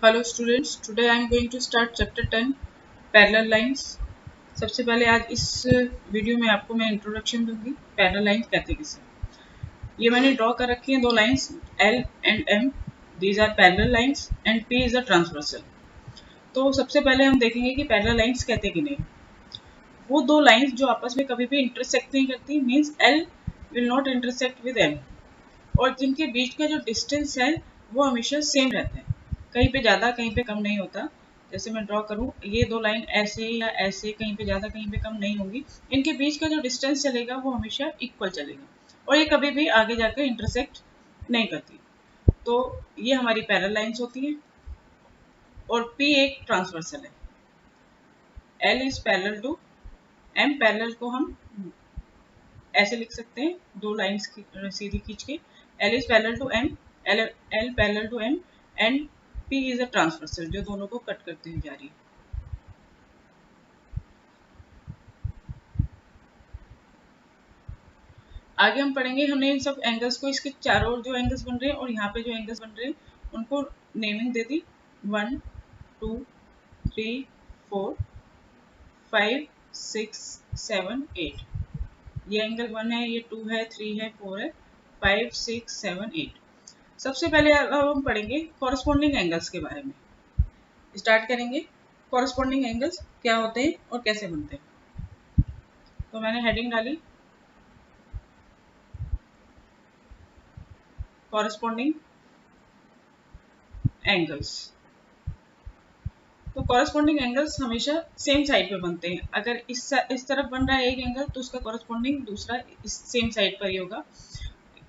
Hello students, today I am going to start chapter 10 parallel lines. सबसे पहले आज इस वीडियो में आपको मैं इंट्रोडक्शन दूंगी पैरेलल लाइंस कहते किसे। ये मैंने ड्रॉ कर रखी हैं दो lines L and M. These are parallel lines and P is a transversal. तो सबसे पहले हम देखेंगे कि पैरेलल लाइंस कहते कि नहीं। वो दो लाइंस जो आपस में कभी भी इंटरसेक्ट नहीं करती, means L will not intersect with M, और जिनके बीच का जो डिस्टेंस है वो हमेशा सेम रहता है, कहीं पे ज़्यादा कहीं पे कम नहीं होता। जैसे मैं ड्रॉ करूँ, ये दो लाइन ऐसे या ऐसे, कहीं पे ज़्यादा कहीं पे कम नहीं होगी। इनके बीच का जो डिस्टेंस चलेगा वो हमेशा इक्वल चलेगा और ये कभी भी आगे जाकर इंटरसेक्ट नहीं करती। तो ये हमारी पैरेलल लाइंस होती हैं और पी एक ट्रांसवर्सल है। L is parallel to M. Parallel को हम ऐसे लिख सकते हैं, दो लाइंस सीधी खींच के। L is parallel to M, L parallel to M and P is a transversal, जो दोनों को कट करते हुए जा रही है। आगे हम पढ़ेंगे, हमने इन सब एंगल्स को, इसके चारों ओर जो एंगल्स बन रहे हैं और यहाँ पे जो एंगल्स बन रहे हैं उनको नेमिंग दे दी। 1 2 3 4 5 6 7 8। ये एंगल 1 है, ये 2 है, 3 है, 4 है, 5 6 7 8। सबसे पहले अब हम पढ़ेंगे कॉरस्पॉन्डिंग एंगल्स के बारे में। स्टार्ट करेंगे कॉरस्पॉन्डिंग एंगल्स क्या होते हैं और कैसे बनते हैं। तो मैंने हेडिंग डाली कॉरस्पॉन्डिंग एंगल्स। तो कॉरस्पॉन्डिंग एंगल्स हमेशा सेम साइड पे बनते हैं। अगर इस तरफ बन रहा है एक एंगल तो उसका कॉरस्पॉन्डिंग दूसरा इस सेम साइड पर ही होगा।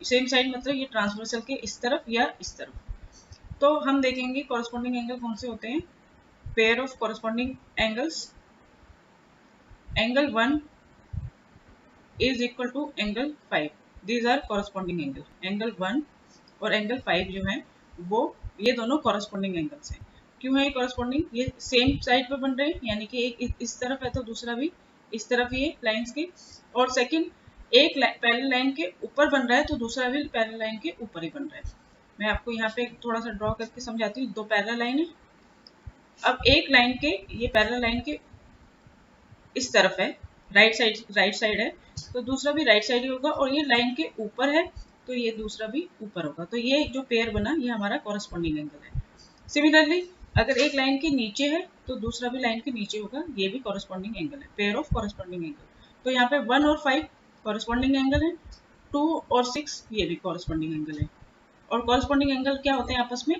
सेम साइड मतलब ये ट्रांसवर्सल के इस तरफ या इस तरफ। तो हम देखेंगे कॉरस्पॉन्डिंग एंगल कौन से होते हैं। Pair of corresponding angles, angle 1 is equal to angle 5। these are corresponding angle. Angle 1 और एंगल 5 जो है वो ये दोनों कॉरस्पॉन्डिंग एंगल्स हैं। क्यों है ये कॉरस्पॉन्डिंग? ये सेम साइड पे बन रहे हैं, यानी कि एक इस तरफ है तो दूसरा भी इस तरफ ही है लाइंस के। और सेकंड, एक पैरेलल लाइन के ऊपर बन रहा है तो दूसरा भी पैरेलल लाइन के ऊपर ही बन रहा है। मैं आपको यहाँ पे थोड़ा सा ड्रॉ करके समझाती हूँ। दो पैरेलल लाइन है। अब एक लाइन के, ये पैरेलल लाइन के इस तरफ है, राइट साइड है, तो दूसरा भी राइट साइड ही होगा। और ये लाइन के ऊपर है तो ये दूसरा भी ऊपर होगा। तो ये जो पेयर बना ये हमारा कॉरस्पॉन्डिंग एंगल है। सिमिलरली अगर एक लाइन के नीचे है तो दूसरा भी लाइन के नीचे होगा, ये भी कॉरस्पॉन्डिंग एंगल है, पेयर ऑफ कॉरस्पॉन्डिंग एंगल। तो यहाँ पे 1 और 5 कॉरस्पॉन्डिंग एंगल है, 2 और 6 ये भी कॉरस्पॉन्डिंग एंगल है। और कॉरस्पॉन्डिंग एंगल क्या होते हैं, आपस में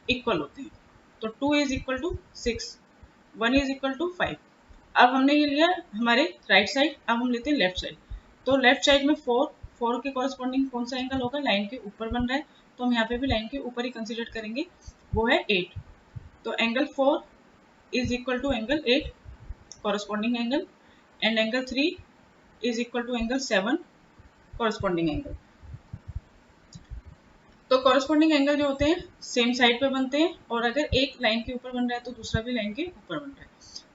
इक्वल होते हैं। तो 2 is equal to 6, 1 is equal to 5। अब हमने ये लिया हमारे राइट साइड, अब हम लेते हैं लेफ्ट साइड। तो लेफ्ट साइड में 4 के कॉरस्पॉन्डिंग कौन सा एंगल होगा, लाइन के ऊपर बन रहा है तो हम यहाँ पे भी लाइन के ऊपर ही कंसीडर करेंगे, वो है 8। तो angle 4 is equal to angle 8 corresponding angle, and angle 3 is equal to angle 7 corresponding angle. तो कॉरस्पॉन्डिंग एंगल जो होते हैं सेम साइड पे बनते हैं, और अगर एक लाइन के ऊपर बन रहा है तो दूसरा भी लाइन के ऊपर बन रहा है।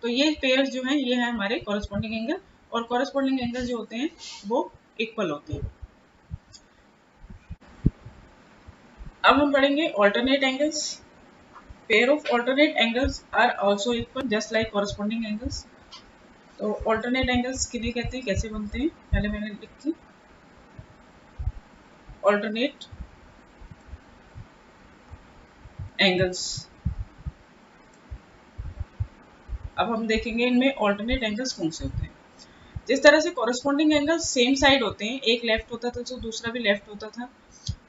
तो ये पेयर्स जो हैं ये है हमारे कॉरस्पॉन्डिंग एंगल। और कॉरस्पॉन्डिंग एंगल जो होते हैं वो इक्वल होते हैं। अब हम पढ़ेंगे alternate angles. Pair of alternate angles are also equal just like corresponding angles. तो ऑल्टरनेट एंगल्स किन्हें कहते हैं, कैसे बनते हैं, पहले मैंने लिखी ऑल्टरनेट एंगल्स। अब हम देखेंगे इनमें ऑल्टरनेट एंगल्स कौन से होते हैं। जिस तरह से कॉरस्पॉन्डिंग एंगल सेम साइड होते हैं, एक लेफ्ट होता था तो दूसरा भी लेफ्ट होता था,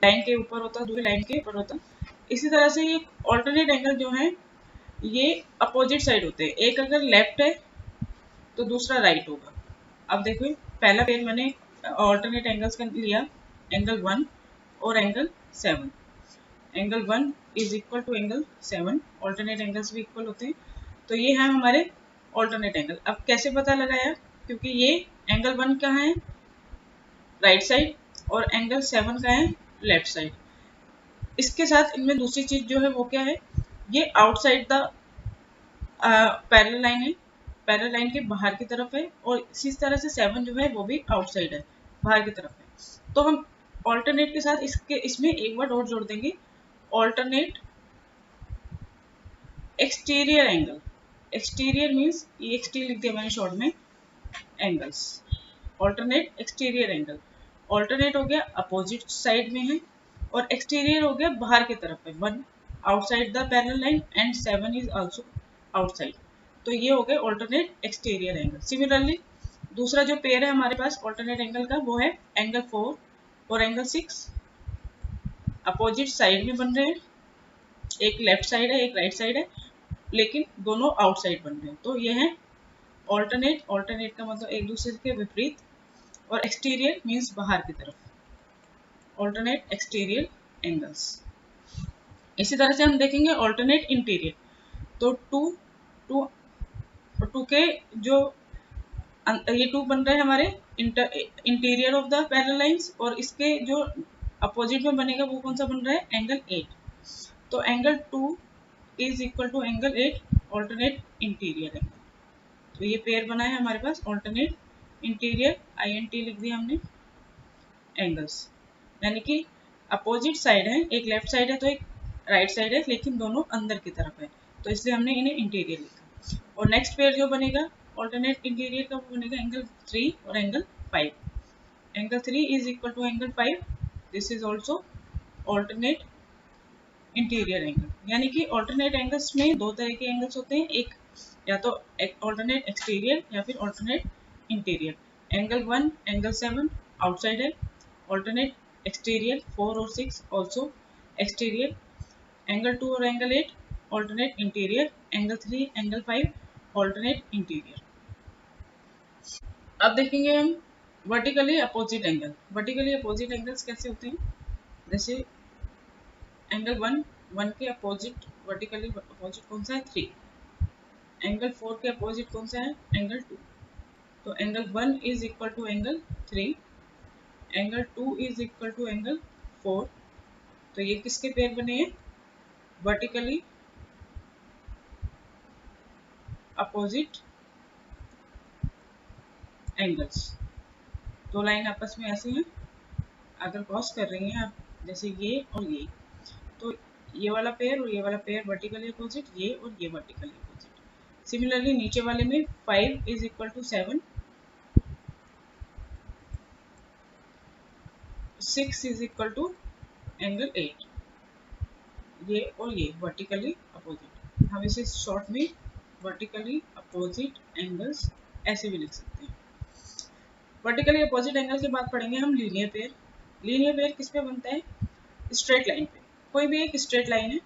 लाइन के ऊपर होता, दूसरी लाइन के ऊपर होता, इसी तरह से ये ऑल्टरनेट एंगल जो है ये अपोजिट साइड होते हैं। एक अगर लेफ्ट है तो दूसरा राइट होगा। अब देखो पहला पेयर मैंने ऑल्टरनेट एंगल्स का लिया, एंगल 1 और angle 7। Angle 1 is equal to angle 7, alternate angles भी इक्वल होते हैं। तो ये है हमारे ऑल्टरनेट एंगल। अब कैसे पता लगाया, क्योंकि ये एंगल 1 कहाँ है, राइट साइड, और एंगल 7 का है लेफ्ट साइड। इसके साथ इनमें दूसरी चीज जो है वो क्या है, ये आउटसाइड द पैरेलल लाइन है, पैरेलल लाइन के बाहर की तरफ है, और इसी तरह से 7 जो है वो भी आउटसाइड है, बाहर की तरफ है। तो हम ऑल्टरनेट के साथ इसमें एक वर्ड और जोड़ देंगे, alternate exterior angle, exterior means ये एक्सटी लिख दिया मैंने शॉर्ट में, angles, alternate exterior angle. Alternate हो गया अपोजिट साइड में है, और एक्सटीरियर हो गया बाहर की तरफ है, 1 outside the parallel line and 7 is also outside. तो ये हो गए ऑल्टरनेट एक्सटीरियर एंगल। सिमिलरली दूसरा जो पेयर है हमारे पास ऑल्टरनेट एंगल का वो है एंगल 4 और एंगल 6, अपोजिट साइड में बन रहे हैं, एक लेफ्ट साइड है एक राइट साइड है, लेकिन दोनों आउटसाइड बन रहे हैं। तो ये है ऑल्टरनेट, ऑल्टरनेट का मतलब एक दूसरे के विपरीत, और एक्सटीरियर मीन्स बाहर की तरफ, ऑल्टरनेट एक्सटीरियर एंगल्स। इसी तरह से हम देखेंगे ऑल्टरनेट इंटीरियर। तो टू टू टू के जो ये टू बन रहे हैं हमारे interior of the parallel lines, और इसके जो अपोजिट में बनेगा वो कौन सा बन रहा है, एंगल 8। तो angle 2 is equal to angle 8 alternate interior angle. तो ये पेयर बना है हमारे पास ऑल्टरनेट इंटीरियर, INT लिख दिया हमने, एंगल्स, यानी कि अपोजिट साइड है, एक लेफ्ट साइड है तो एक राइट साइड है, लेकिन दोनों अंदर की तरफ है, तो इसलिए हमने इन्हें इंटीरियर लिखा। और नेक्स्ट पेयर जो बनेगा ऑल्टरनेट इंटीरियर का वो बनेगा एंगल 3 और angle 5। Angle 3 is equal to angle 5, this is also alternate interior angle. यानी कि ऑल्टरनेट एंगल्स में दो तरह के एंगल्स होते हैं, एक या तो ऑल्टरनेट एक्सटीरियर या फिर alternate interior. Angle 1 angle 7 outside है, ऑल्टरनेट एक्सटीरियर 4 और 6 ऑल्सो एक्सटीरियर। एंगल 2 और angle 8 alternate interior, angle 3 angle 5 alternate interior. अब देखेंगे हम vertically opposite angle. Vertically opposite angles कैसे होते हैं, जैसे एंगल 1 के अपोजिट वर्टिकली अपोजिट कौन सा है, 3। एंगल 4 के अपोजिट कौन सा है, एंगल 2। तो angle 1 is equal to angle 3, angle 2 is equal to angle 4। तो ये किसके पेयर बने हैं, वर्टिकली अपोजिट एंगल्स। दो लाइन आपस में ऐसे हैं, अगर क्रॉस कर रही हैं आप, जैसे ये और ये, तो ये वाला पेयर और ये वाला पेयर वर्टिकली अपोजिट, ये और ये वर्टिकली अपोजिट। सिमिलरली नीचे वाले में 5 is equal to 7, 6 is equal to angle 8, ये और ये वर्टिकली अपोजिट। हम इसे शॉर्ट में वर्टिकली अपोजिट एंगल्स ऐसे भी लिख सकते हैं। वर्टिकली अपोजिट एंगल के बाद पढ़ेंगे हम लीनियर पेयर। लीनियर पेयर किस पे बनता है, स्ट्रेट लाइन पे। कोई भी एक स्ट्रेट लाइन है,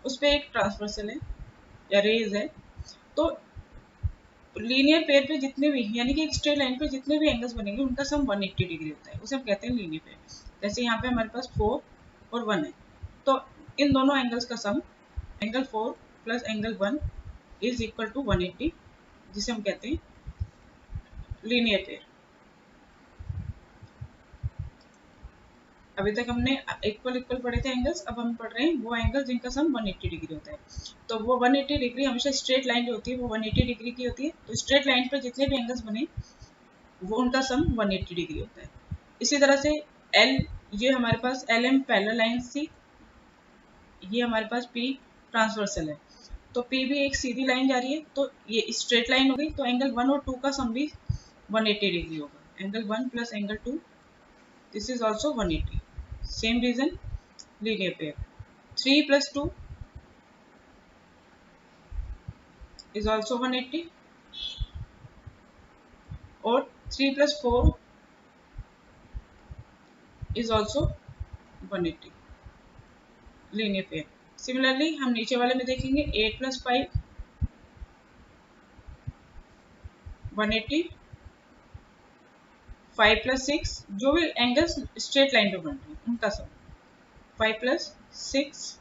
उस पे एक ट्रांसवर्सल है या रेज है, तो लीनियर पेयर पे जितने भी, यानी कि एक स्ट्रेट लाइन पे जितने भी एंगल्स बनेंगे उनका सम 180 डिग्री होता है, उसे हम कहते हैं लीनियर पेयर। जैसे यहाँ पे हमारे पास 4 और 1 है, तो इन दोनों एंगल्स का sum angle 4 plus angle 1 is equal to 180, जिसे हम कहते हैं लीनियर पेयर। अभी तक हमने इक्वल इक्वल पढ़े थे एंगल्स, अब हम पढ़ रहे हैं वो एंगल जिनका सम 180 डिग्री होता है। तो वो 180 डिग्री हमेशा स्ट्रेट लाइन जो होती है वो 180 डिग्री की होती है, तो स्ट्रेट लाइन पर जितने भी एंगल्स बने वो उनका सम 180 डिग्री होता है। इसी तरह से एल, ये हमारे पास एल एम पैरेलल लाइन थी, ये हमारे पास पी ट्रांसवर्सल है, तो पी भी एक सीधी लाइन जा रही है, तो ये स्ट्रेट लाइन हो गई, तो एंगल 1 और 2 का सम भी 180 डिग्री होगा। Angle 1 plus angle 2, this is also 180। Same reason linear pair, 3 plus 2 is also 180 और 3 plus 4 is also 180 linear pair. Similarly हम नीचे वाले में देखेंगे 8 plus 5 180, 5 plus 6, जो भी एंगल्स स्ट्रेट लाइन पे बन रहे हैं उनका सम, 5 plus 6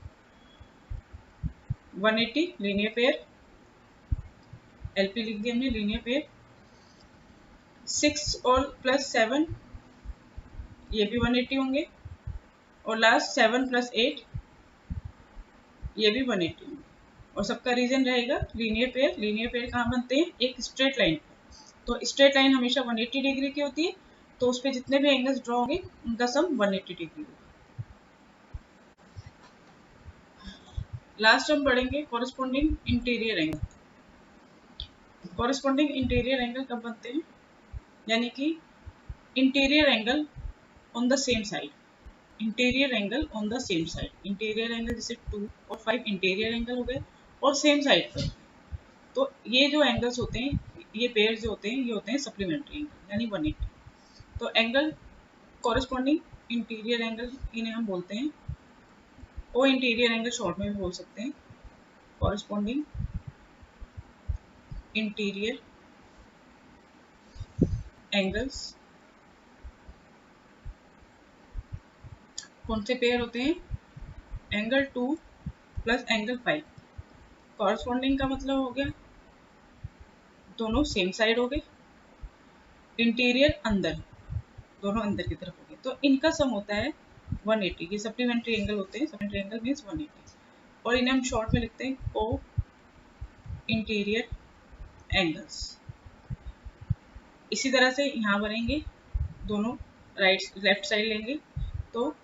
180 लीनियर पेयर, एलपी लिख दिया हमने लीनियर पेयर। 6 और प्लस 7 ये भी 180 होंगे, और लास्ट 7 plus 8 ये भी 180 होंगे, और सबका रीजन रहेगा लीनियर पेयर। लीनियर पेयर कहाँ बनते हैं, एक स्ट्रेट लाइन पर, तो स्ट्रेट लाइन हमेशा 180 डिग्री की होती है, तो उस पर जितने भी एंगल्स ड्रॉ होंगे उनका सम 180 डिग्री होगा। लास्ट हम पढ़ेंगे corresponding interior angle. Corresponding interior angle कब बनते हैं, यानी कि interior angle on the same side, interior angle on the same side. Interior angle जैसे 2 और 5 इंटीरियर एंगल हो गए और सेम साइड पर, तो ये जो एंगल्स होते हैं, ये पेयर जो होते हैं, ये होते हैं सप्लीमेंट्री एंगल यानी 180। तो एंगल कॉरेस्पॉन्डिंग इंटीरियर एंगल इन्हें हम बोलते हैं, ओ इंटीरियर एंगल शॉर्ट में भी बोल सकते हैं, कॉरेस्पॉन्डिंग इंटीरियर एंगल्स। कौन से पेयर होते हैं, एंगल 2 प्लस एंगल 5। कॉरेस्पॉन्डिंग का मतलब हो गया दोनों सेम साइड हो गए, इंटीरियर अंदर, दोनों अंदर की तरफ हो गए, तो इनका सम होता है 180। ये सप्लीमेंट्री एंगल होते हैं, सप्लीमेंट्री एंगल मीन्स 180, और इन्हें हम शॉर्ट में लिखते हैं को इंटीरियर एंगल्स। इसी तरह से यहाँ बनेंगे, दोनों राइट लेफ्ट साइड लेंगे तो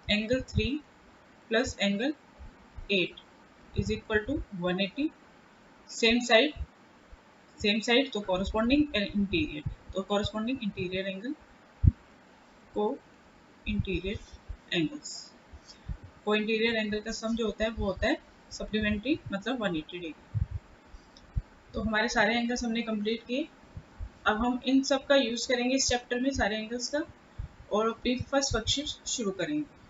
angle 3 plus angle 8 is equal to 180। Same side तो कॉरेस्पॉन्डिंग इंटीरियर, तो कॉरेस्पॉन्डिंग इंटीरियर एंगल को इंटीरियर एंगल्स। को इंटीरियर एंगल का सम जो होता है वो होता है सप्लीमेंट्री, मतलब 180 डिग्री। तो हमारे सारे एंगल्स हमने कंप्लीट किए। अब हम इन सब का यूज करेंगे इस चैप्टर में, सारे एंगल्स का, और अपनी फर्स्ट वर्कशीट शुरू करेंगे।